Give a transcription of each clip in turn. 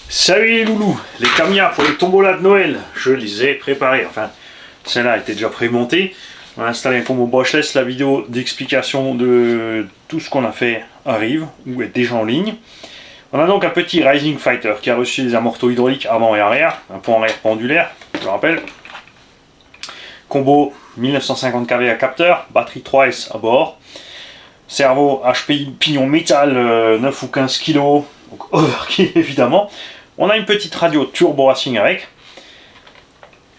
Salut les loulous, les Kamiya pour les tombolas de Noël, je les ai préparés, enfin celle-là était déjà prémontée. On a installé un combo brushless, la vidéo d'explication de tout ce qu'on a fait arrive ou est déjà en ligne. On a donc un petit Rising Fighter qui a reçu des amortos hydrauliques avant et arrière, un pont arrière pendulaire, je le rappelle. Combo 1950 kV à capteur, batterie 3S à bord. Cerveau HPI pignon métal 9 ou 15 kg, donc overkill évidemment. On a une petite radio turbo racing avec.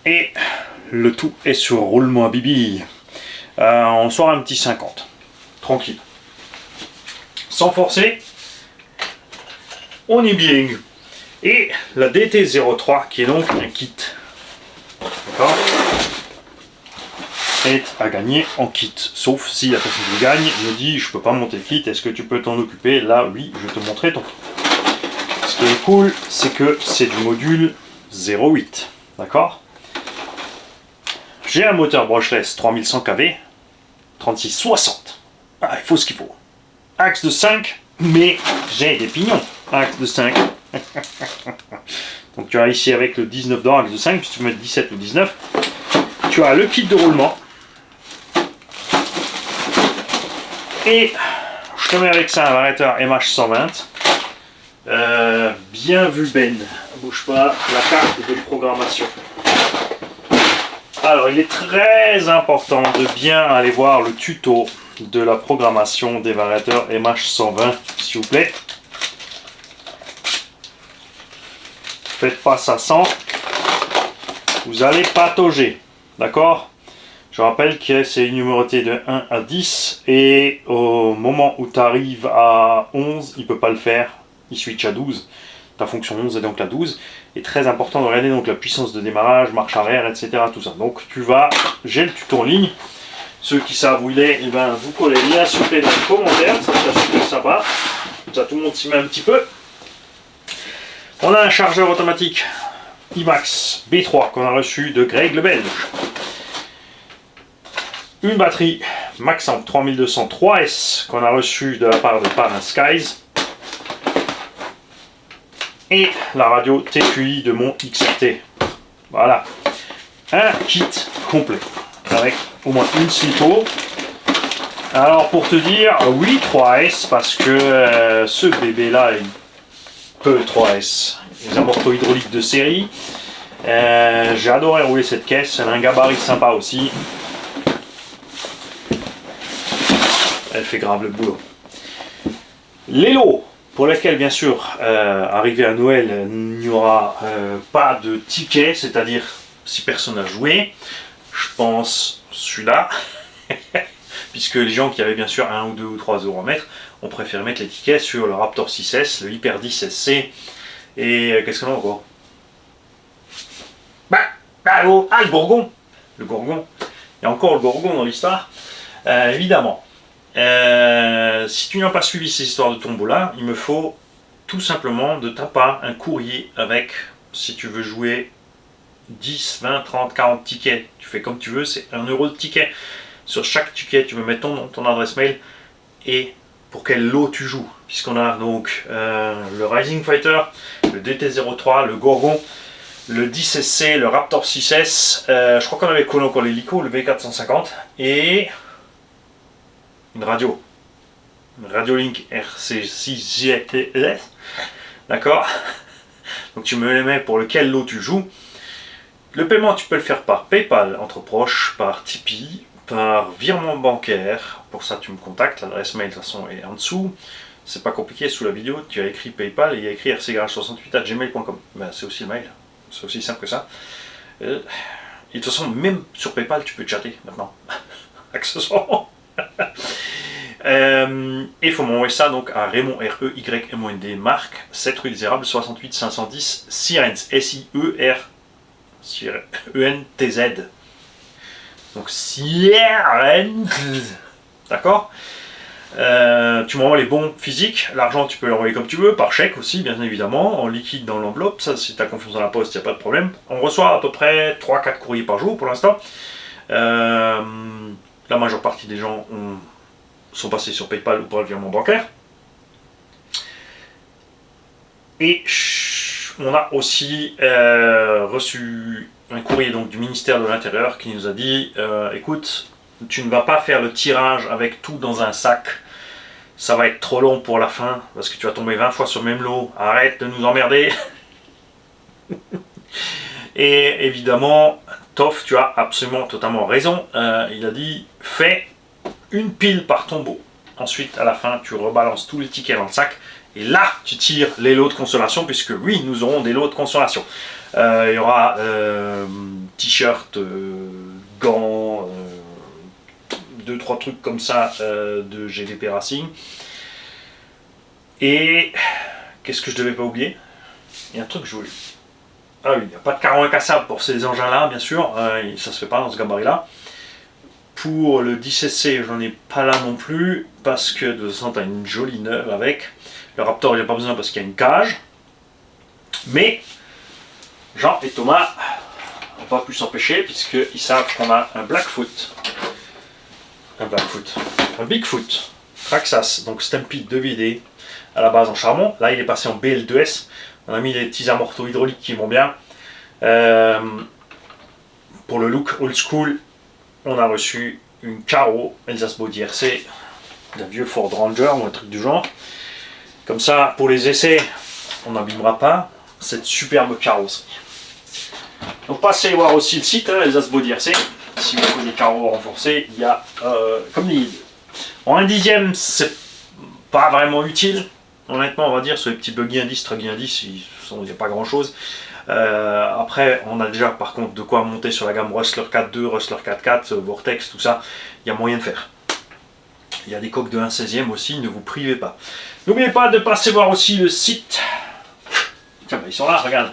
Et le tout est sur roulement à bibi. On sort un petit 50. Tranquille. Sans forcer. On est bien. Et la DT03 qui est donc un kit. D'accord, est à gagner en kit. Sauf si la personne qui gagne me dit je peux pas monter le kit, est-ce que tu peux t'en occuper? Là oui, je vais te montrer ton kit. Ce qui est cool, c'est que c'est du module 08. D'accord. J'ai un moteur brushless 3100 kV, 3660. Ah, il faut ce qu'il faut. Axe de 5, mais j'ai des pignons. Axe de 5. Donc tu as ici avec le 19 d'or, axe de 5, si tu veux mettre 17 ou 19. Tu as le kit de roulement. Et je te mets avec ça un variateur MH120. Bien vu Ben, bouge pas, la carte de programmation. Alors il est très important de bien aller voir le tuto de la programmation des variateurs MH120, s'il vous plaît. Faites pas ça sans, vous allez patauger, d'accord? Je rappelle que c'est numéroté de 1 à 10 et au moment où tu arrives à 11, il ne peut pas le faire, il switch à 12. Ta fonction 11 est donc la 12. Et très important de regarder donc la puissance de démarrage, marche arrière, etc. Tout ça. Donc tu vas, j'ai le tuto en ligne. Ceux qui savent où il est, eh ben, vous collez le lien s'il vous plaît dans les commentaires, ça serait super sympa. Comme ça tout le monde s'y met un petit peu. On a un chargeur automatique IMAX B3 qu'on a reçu de Greg le Belge. Une batterie Maxamp 3200 3S qu'on a reçue de la part de Parin Skies. Et la radio TQI de mon XRT. Voilà. Un kit complet. Avec au moins une slipo. Alors pour te dire, oui 3S parce que ce bébé là est peu 3S. Les amortos hydrauliques de série. J'ai adoré rouler cette caisse. Elle a un gabarit sympa aussi. Elle fait grave le boulot. Les lots pour lesquels bien sûr arrivé à Noël il n'y aura pas de ticket, c'est-à-dire si personne n'a joué, je pense celui-là, puisque les gens qui avaient bien sûr 1 ou 2 ou 3 euros à mettre ont préféré mettre les tickets sur le Raptor 6S, le Hyper 10 SC et qu'est-ce qu'on a encore? Le Gorgon. Le Gorgon. Il y a encore le Gorgon dans l'histoire, évidemment. Si tu n'as pas suivi ces histoires de tombola, il me faut tout simplement de ta part un courrier avec, si tu veux jouer 10, 20, 30, 40 tickets, tu fais comme tu veux, c'est 1 euro de ticket. Sur chaque ticket, tu veux mettre ton nom, ton adresse mail et pour quel lot tu joues. Puisqu'on a donc le Rising Fighter, le DT03, le Gorgon, le 10SC, le Raptor 6S, je crois qu'on avait collé encore l'hélico, le V450 et une radio. Une Radiolink RC6GTS. D'accord? Donc tu me les mets pour lequel lot tu joues. Le paiement, tu peux le faire par PayPal entre proches, par Tipeee, par virement bancaire. Pour ça, tu me contactes. L'adresse mail, de toute façon, est en dessous. C'est pas compliqué, sous la vidéo, tu as écrit PayPal et il y a écrit rcgarage68@gmail.com. Ben, c'est aussi le mail. C'est aussi simple que ça. Et de toute façon, même sur PayPal, tu peux chatter maintenant. Accessoirement. Il faut m'envoyer ça donc à Raymond REYMOND Marc 7 rue des Érables 68 510 Sirens SIERENTZ. Donc Sirens, d'accord. Tu m'envoies les bons physiques, l'argent tu peux l'envoyer comme tu veux, par chèque aussi bien évidemment, en liquide dans l'enveloppe, ça si tu as confiance dans la poste, il n'y a pas de problème. On reçoit à peu près 3-4 courriers par jour pour l'instant. La majeure partie des gens sont passés sur PayPal ou par le virement bancaire. Et On a aussi reçu un courrier donc, du ministère de l'Intérieur qui nous a dit écoute, tu ne vas pas faire le tirage avec tout dans un sac, ça va être trop long pour la fin parce que tu vas tomber 20 fois sur le même lot, arrête de nous emmerder. Et évidemment, Toff, tu as absolument totalement raison. Il a dit fais une pile par tombeau. Ensuite, à la fin, tu rebalances tous les tickets dans le sac. Et là, tu tires les lots de consolation, puisque oui, nous aurons des lots de consolation. Il y aura t-shirt, gants, 2-3 trucs comme ça de GVP Racing. Et qu'est-ce que je devais pas oublier? Il y a un truc que je voulais. Ah oui, il n'y a pas de carreau incassable pour ces engins-là, bien sûr. Ça se fait pas dans ce gabarit-là. Pour le 10cc, j'en ai pas là non plus, parce que de toute façon, tu as une jolie neuve avec. Le Raptor, il n'y a pas besoin parce qu'il y a une cage. Mais Jean et Thomas n'ont pas pu s'empêcher, puisqu'ils savent qu'on a un Blackfoot. Un Bigfoot. Traxxas, donc Stampede 2VD, à la base en charbon. Là, il est passé en BL2S. On a mis les petits amortos hydrauliques qui vont bien. Pour le look old school, on a reçu une Caro Elsace Body RC d'un vieux Ford Ranger ou un truc du genre. Comme ça, pour les essais, on n'abîmera pas cette superbe carrosserie. Donc passez voir aussi le site, Elsace Body RC. Si vous voulez des carreaux renforcés, il y a comme les... En 1/10, c'est pas vraiment utile. Honnêtement, on va dire, sur les petits buggy indices, truggy indices, il n'y a pas grand chose. Après, on a déjà par contre de quoi monter sur la gamme Rustler 4.2, Rustler 4.4, Vortex, tout ça. Il y a moyen de faire. Il y a des coques de 1/16e aussi, ne vous privez pas. N'oubliez pas de passer voir aussi le site. Tiens, ils sont là, regarde.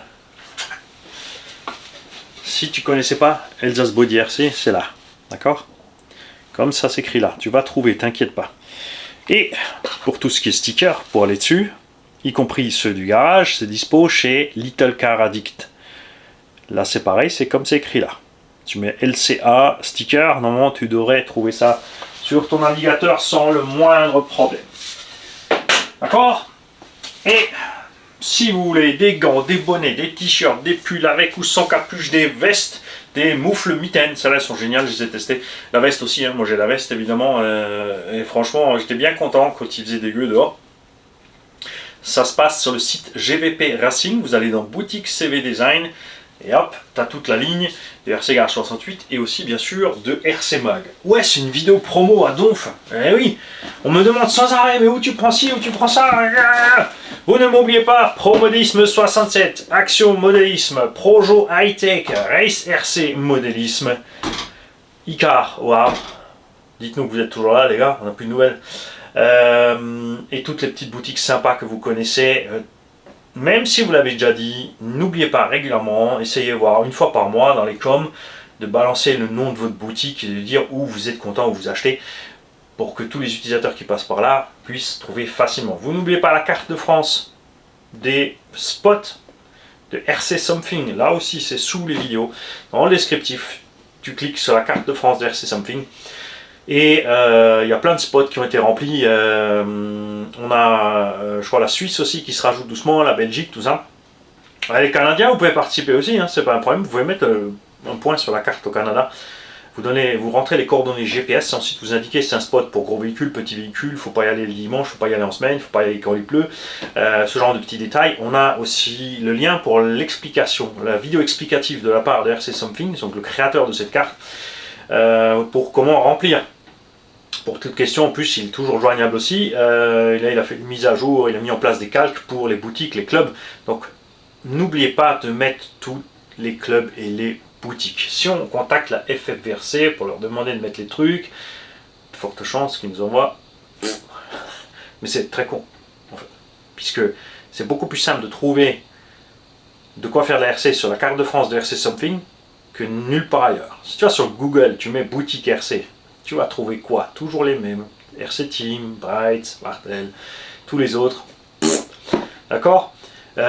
Si tu connaissais pas Elsace Body RC, c'est là. D'accord? Comme ça s'écrit là. Tu vas trouver, t'inquiète pas. Et pour tout ce qui est sticker, pour aller dessus, y compris ceux du garage, c'est dispo chez Little Car Addict. Là c'est pareil, c'est comme c'est écrit là. Tu mets LCA sticker, normalement tu devrais trouver ça sur ton navigateur sans le moindre problème. D'accord? Et si vous voulez des gants, des bonnets, des t-shirts, des pulls avec ou sans capuche, des vestes, des moufles mitaines, celles-là sont géniales, je les ai testées. La veste aussi, hein, moi j'ai la veste évidemment, et franchement j'étais bien content quand il faisait dégueu dehors. Ça se passe sur le site GVP Racing, vous allez dans boutique CV Design, et hop, tu as toute la ligne de RC Garage 68 et aussi bien sûr de RC Mag. Ouais, c'est une vidéo promo à donf. Eh oui, on me demande sans arrêt, mais où tu prends ci, où tu prends ça. Vous ne m'oubliez pas, Pro Modélisme 67, Action Modélisme, Projo High Tech, Race RC Modélisme, Icar, waouh. Dites-nous que vous êtes toujours là les gars, on n'a plus de nouvelles. Et toutes les petites boutiques sympas que vous connaissez. Même si vous l'avez déjà dit, n'oubliez pas régulièrement, essayez de voir une fois par mois dans les coms, de balancer le nom de votre boutique et de dire où vous êtes content, où vous achetez, pour que tous les utilisateurs qui passent par là puissent trouver facilement. Vous n'oubliez pas la carte de France des spots de RC Something, là aussi c'est sous les vidéos, dans le descriptif, tu cliques sur la carte de France de RC Something. Et il y a plein de spots qui ont été remplis. On a, je crois, la Suisse aussi qui se rajoute doucement, la Belgique, tout ça. Les Canadiens, vous pouvez participer aussi, hein, c'est pas un problème. Vous pouvez mettre un point sur la carte au Canada. Vous rentrez les coordonnées GPS, et ensuite vous indiquez si c'est un spot pour gros véhicules, petits véhicules. Il ne faut pas y aller le dimanche, il ne faut pas y aller en semaine, il ne faut pas y aller quand il pleut. Ce genre de petits détails. On a aussi le lien pour l'explication, la vidéo explicative de la part de RC Something, donc le créateur de cette carte, pour comment remplir. Pour toute question, en plus, il est toujours joignable aussi. Là, il a fait une mise à jour, il a mis en place des calques pour les boutiques, les clubs. Donc, n'oubliez pas de mettre tous les clubs et les boutiques. Si on contacte la FFVRC pour leur demander de mettre les trucs, de fortes chances qu'ils nous envoient. Mais c'est très con, en fait. Puisque c'est beaucoup plus simple de trouver de quoi faire de la RC sur la carte de France de RC Something que nulle part ailleurs. Si tu vas sur Google, tu mets boutique RC. Tu vas trouver quoi? Toujours les mêmes. RC Team, Bright, Martel, tous les autres. D'accord? Pour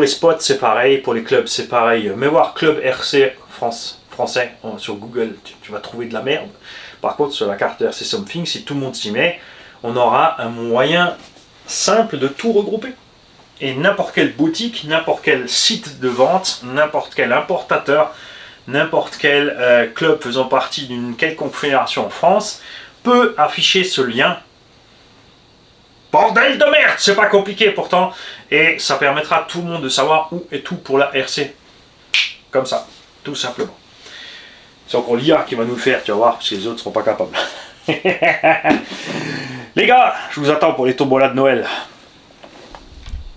les spots, c'est pareil. Pour les clubs, c'est pareil. Mais voir Club RC français sur Google, tu vas trouver de la merde. Par contre, sur la carte de RC Something, si tout le monde s'y met, on aura un moyen simple de tout regrouper. Et n'importe quelle boutique, n'importe quel site de vente, n'importe quel importateur, n'importe quel club faisant partie d'une quelconque fédération en France peut afficher ce lien. Bordel de merde, c'est pas compliqué pourtant. Et ça permettra à tout le monde de savoir où est tout pour la RC. Comme ça, tout simplement. C'est encore l'IA qui va nous le faire, tu vas voir, parce que les autres ne seront pas capables. Les gars, je vous attends pour les tombolas de Noël.